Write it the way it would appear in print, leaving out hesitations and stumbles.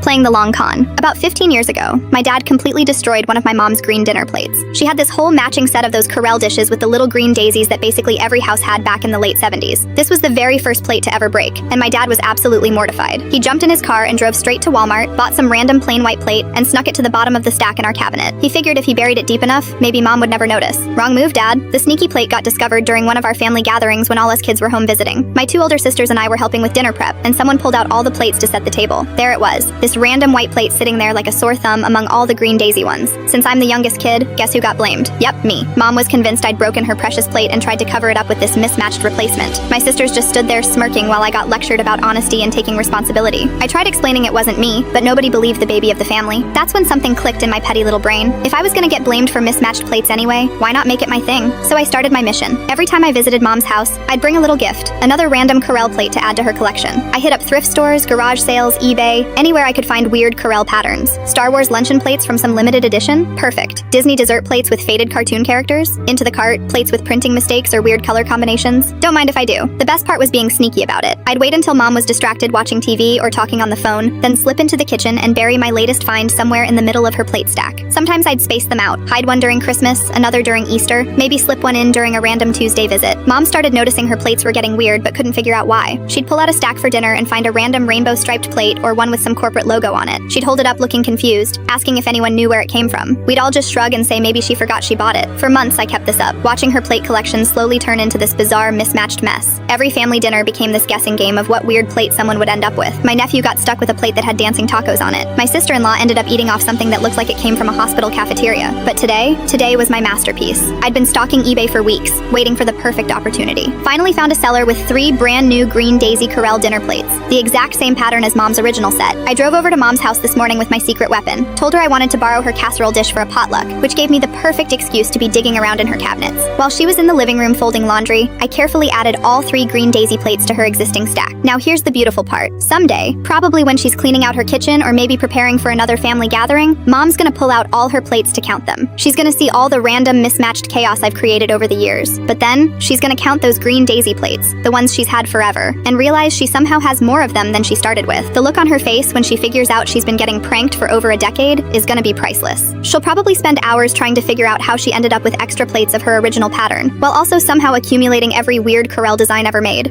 Playing the long con. About 15 years ago, my dad completely destroyed one of my mom's green dinner plates. She had this whole matching set of those Corelle dishes with the little green daisies that basically every house had back in the late 70s. This was the very first plate to ever break, and my dad was absolutely mortified. He jumped in his car and drove straight to Walmart, bought some random plain white plate, and snuck it to the bottom of the stack in our cabinet. He figured if he buried it deep enough, maybe mom would never notice. Wrong move, Dad. The sneaky plate got discovered during one of our family gatherings when all us kids were home visiting. My two older sisters and I were helping with dinner prep, and someone pulled out all the plates to set the table. There it was, this random white plate sitting there like a sore thumb among all the green daisy ones. Since I'm the youngest kid, guess who got blamed? Yep, me. Mom was convinced I'd broken her precious plate and tried to cover it up with this mismatched replacement. My sisters just stood there smirking while I got lectured about honesty and taking responsibility. I tried explaining it wasn't me, but nobody believed the baby of the family. That's when something clicked in my petty little brain. If I was gonna get blamed for mismatched plates anyway, why not make it my thing? So I started my mission. Every time I visited Mom's house, I'd bring a little gift, another random Corelle plate to add to her collection. I hit up thrift stores, garage sales, eBay, anywhere I could find weird Corelle patterns. Star Wars luncheon plates from some limited edition? Perfect. Disney dessert plates with faded cartoon characters? Into the cart, plates with printing mistakes or weird color combinations? Don't mind if I do. The best part was being sneaky about it. I'd wait until Mom was distracted watching TV or talking on the phone, then slip into the kitchen and bury my latest find somewhere in the middle of her plate stack. Sometimes I'd space them out, hide one during Christmas, another during Easter, maybe slip one in during a random Tuesday visit. Mom started noticing her plates were getting weird but couldn't figure out why. She'd pull out a stack for dinner and find a random rainbow-striped plate or one with some corporate logo on it. She'd hold it up looking confused, asking if anyone knew where it came from. We'd all just shrug and say maybe she forgot she bought it. For months I kept this up, watching her plate collection slowly turn into this bizarre, mismatched mess. Every family dinner became this guessing game of what weird plate someone would end up with. My nephew got stuck with a plate that had dancing tacos on it. My sister-in-law ended up eating off something that looked like it came from a hospital cafeteria. But today was my masterpiece. I'd been stalking eBay for weeks, waiting for the perfect opportunity. Finally found a seller with 3 brand new green daisy Corelle dinner plates, the exact same pattern as Mom's original set. I drove over to Mom's house this morning with my secret weapon, told her I wanted to borrow her casserole dish for a potluck, which gave me the perfect excuse to be digging around in her cabinets. While she was in the living room folding laundry, I carefully added all 3 green daisy plates to her existing stack. Now here's the beautiful part. Someday, probably when she's cleaning out her kitchen or maybe preparing for another family gathering, Mom's gonna pull out all her plates to count them. She's gonna see all the random mismatched chaos I've created over the years. But then, she's gonna count those green daisy plates, the ones she's had forever, and realize she somehow has more of them than she started with. The look on her face when she figures out she's been getting pranked for over a decade is gonna be priceless. She'll probably spend hours trying to figure out how she ended up with extra plates of her original pattern, while also somehow accumulating every weird Corelle design ever made.